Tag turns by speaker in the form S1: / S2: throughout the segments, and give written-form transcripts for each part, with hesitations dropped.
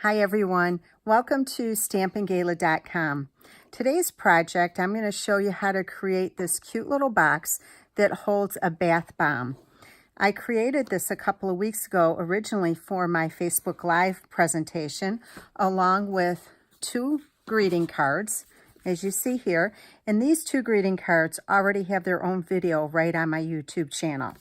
S1: Hi everyone, welcome to stampinggala.com. Today's project, I'm going to show you how to create this cute little box that holds a bath bomb. I created this a couple of weeks ago originally for my Facebook Live presentation along with 2 greeting cards, as you see here. And these 2 greeting cards already have their own video right on my YouTube channel.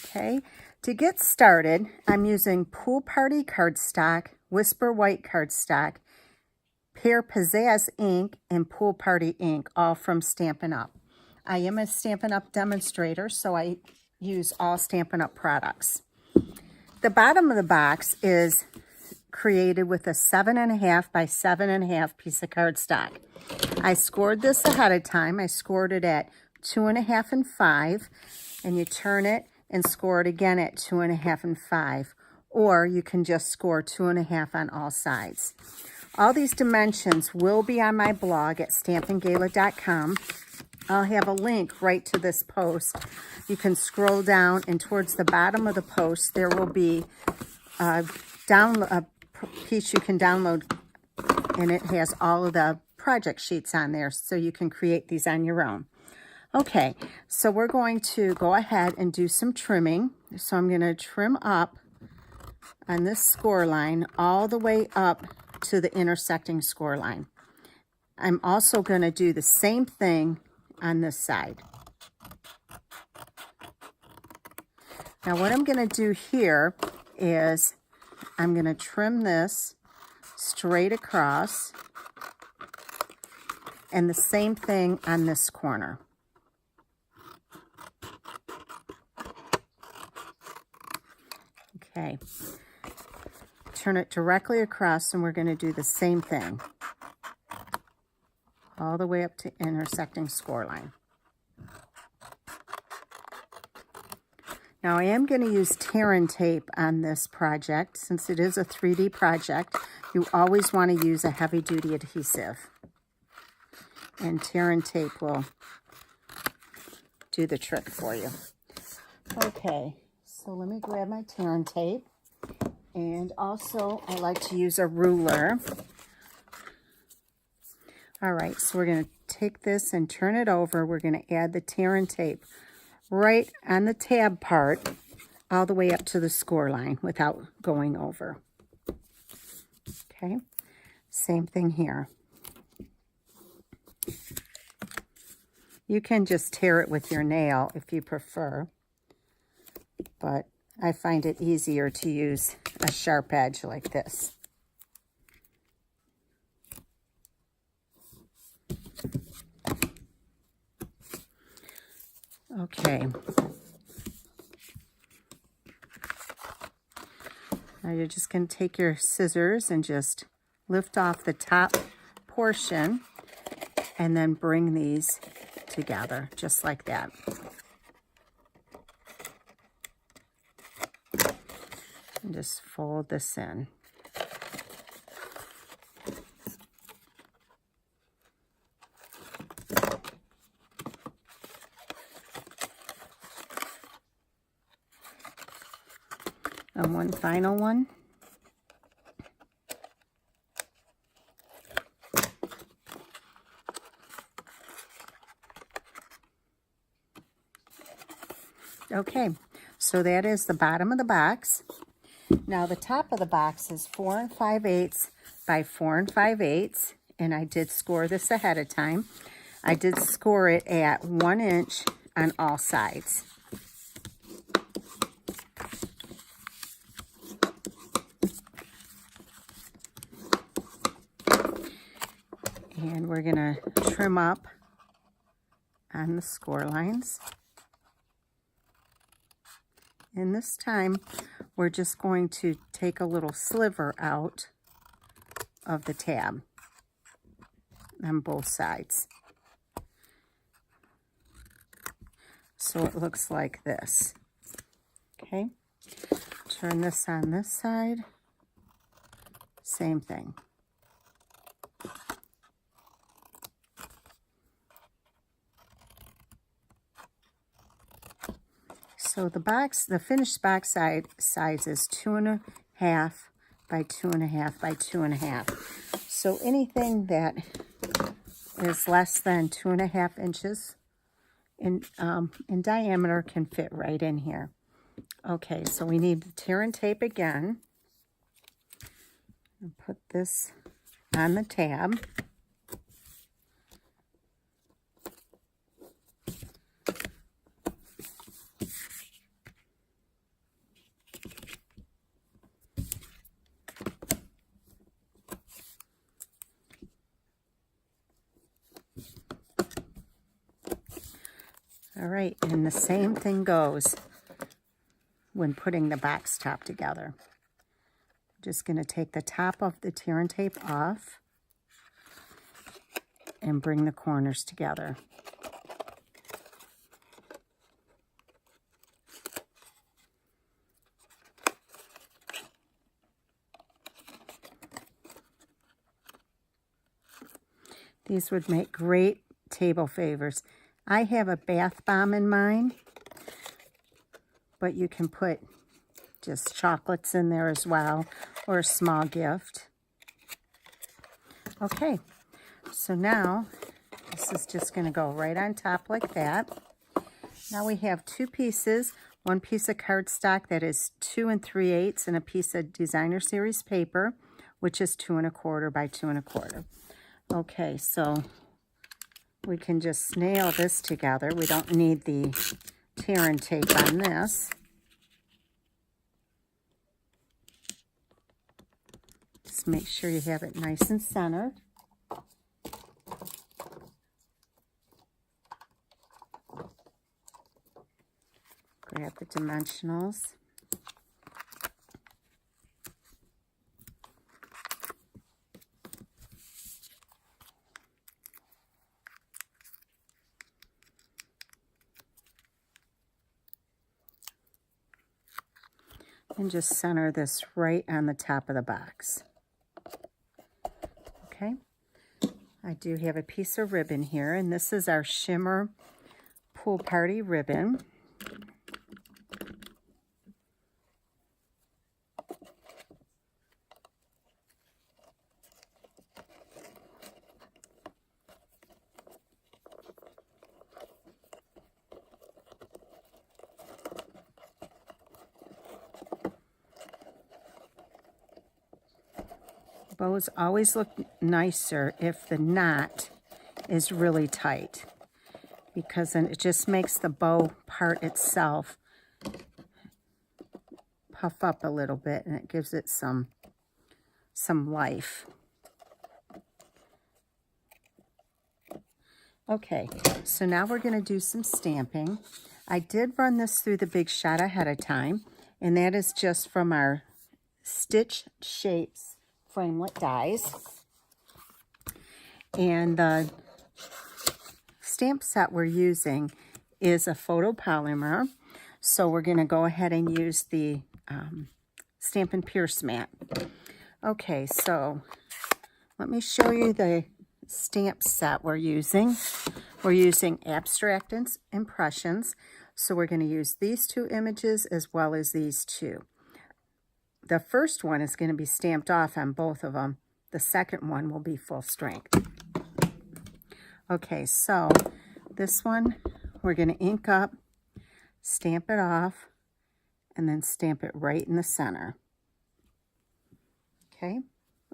S1: Okay, to get started, I'm using Pool Party cardstock, Whisper White cardstock, Pear Pizzazz ink, and Pool Party ink, all from Stampin' Up. I am a Stampin' Up demonstrator, so I use all Stampin' Up products. The bottom of the box is created with a 7.5 by 7.5 piece of cardstock. I scored this ahead of time. I scored it at 2.5 and 5, and you turn it and score it again at 2.5 and 5, or you can just score 2.5 on all sides. All these dimensions will be on my blog at stampinggala.com. I'll have a link right to this post. You can scroll down, and towards the bottom of the post there will be a piece you can download, and it has all of the project sheets on there so you can create these on your own. Okay, so we're going to go ahead and do some trimming. So I'm going to trim up on this score line all the way up to the intersecting score line. I'm also going to do the same thing on this side. Now what I'm going to do here is I'm going to trim this straight across, and the same thing on this corner. Okay, turn it directly across, and we're going to do the same thing all the way up to intersecting score line. Now I am going to use tear and tape on this project. Since it is a 3D project, you always want to use a heavy-duty adhesive, and tear and tape will do the trick for you. Okay, so let me grab my tear and tape, and also I like to use a ruler. All right, so we're going to take this and turn it over. We're going to add the tear and tape right on the tab part all the way up to the score line without going over. Okay, same thing here. You can just tear it with your nail if you prefer, but I find it easier to use a sharp edge like this. Okay. Now you're just going to take your scissors and just lift off the top portion and then bring these together just like that. And just fold this in. And one final one. Okay, so that is the bottom of the box. Now the top of the box is 4 5/8 by 4 5/8, and I did score this ahead of time. I did score it at 1 inch on all sides. And we're going to trim up on the score lines. And this time, we're just going to take a little sliver out of the tab on both sides. So it looks like this. Okay, turn this on this side, same thing. So the finished box size is 2.5 by 2.5 by 2.5. So anything that is less than 2.5 inches in diameter can fit right in here. Okay, so we need the tear and tape again. And put this on the tab. All right, and the same thing goes when putting the box top together. Just going to take the top of the tear and tape off and bring the corners together. These would make great table favors. I have a bath bomb in mine, but you can put just chocolates in there as well, or a small gift. Okay, so now this is just going to go right on top like that. Now we have two pieces, one piece of cardstock that is 2 3/8 and a piece of designer series paper, which is 2 1/4 by 2 1/4. Okay, so we can just nail this together. We don't need the tear and tape on this. Just make sure you have it nice and centered. Grab the dimensionals. And just center this right on the top of the box. Okay, I do have a piece of ribbon here, and this is our Shimmer Pool Party ribbon. Bows always look nicer if the knot is really tight, because then it just makes the bow part itself puff up a little bit, and it gives it some life. Okay, so now we're going to do some stamping. I did run this through the Big Shot ahead of time, and that is just from our Stitch Shapes framelit dies. And the stamp set we're using is a photopolymer, so we're going to go ahead and use the Stampin' Pierce mat. Okay, so let me show you the stamp set we're using. We're using Abstract Impressions, so we're going to use these two images as well as these two. The first one is going to be stamped off on both of them. The second one will be full strength. Okay, so this one we're going to ink up, stamp it off, and then stamp it right in the center. Okay,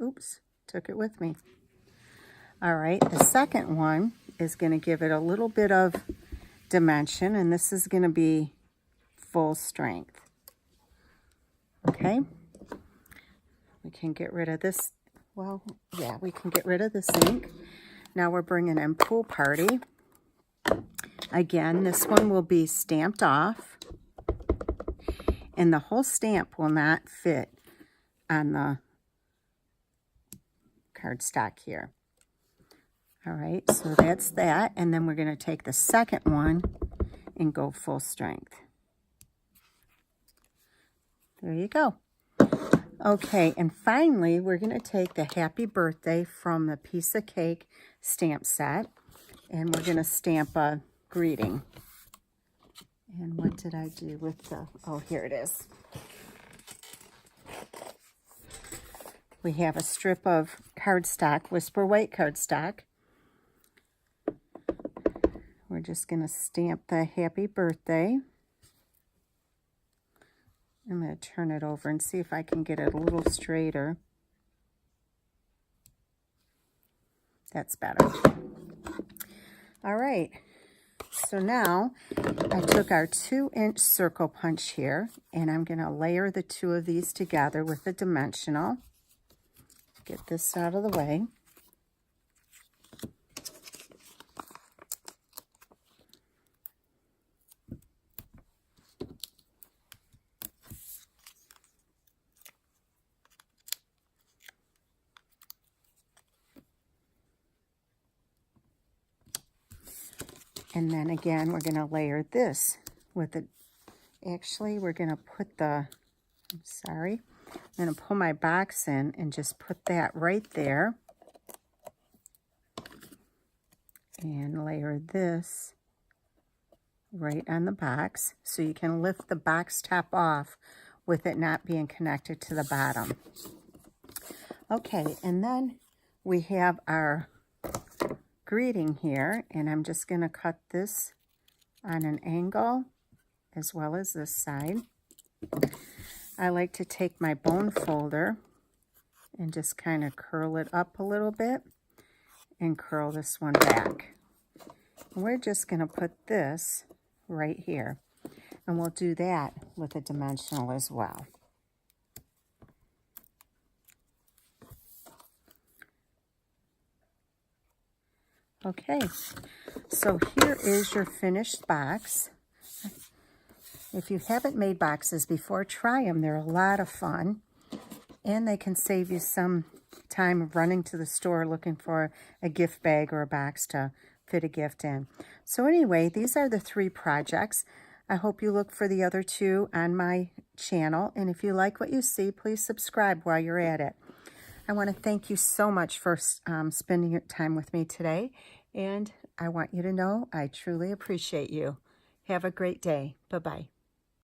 S1: oops, took it with me. All right, the second one is going to give it a little bit of dimension, and this is going to be full strength. Okay, we can get rid of this. Well, yeah, we can get rid of this ink. Now we're bringing in Pool Party. Again, this one will be stamped off, and the whole stamp will not fit on the cardstock here. All right, so that's that, and then we're going to take the second one and go full strength. There you go. Okay, and finally, we're going to take the Happy Birthday from the Piece of Cake stamp set, and we're going to stamp a greeting. And what did I do with the, oh, here it is. We have a strip of cardstock, Whisper White cardstock. We're just going to stamp the happy birthday. I'm going to turn it over and see if I can get it a little straighter. That's better. All right. So now I took our 2-inch circle punch here, and I'm going to layer the two of these together with a dimensional. Get this out of the way. And then again, we're going to layer this with a, actually, we're going to put the, I'm sorry, I'm going to pull my box in and just put that right there. And layer this right on the box so you can lift the box top off with it not being connected to the bottom. Okay, and then we have our greeting here, and I'm just going to cut this on an angle as well as this side. I like to take my bone folder and just kind of curl it up a little bit and curl this one back. And we're just going to put this right here, and we'll do that with a dimensional as well. Okay, so here is your finished box. If you haven't made boxes before, try them. They're a lot of fun, and they can save you some time of running to the store looking for a gift bag or a box to fit a gift in. So anyway, these are the 3 projects. I hope you look for the other 2 on my channel, and if you like what you see, please subscribe while you're at it. I want to thank you so much for spending your time with me today, and I want you to know I truly appreciate you. Have a great day. Bye-bye.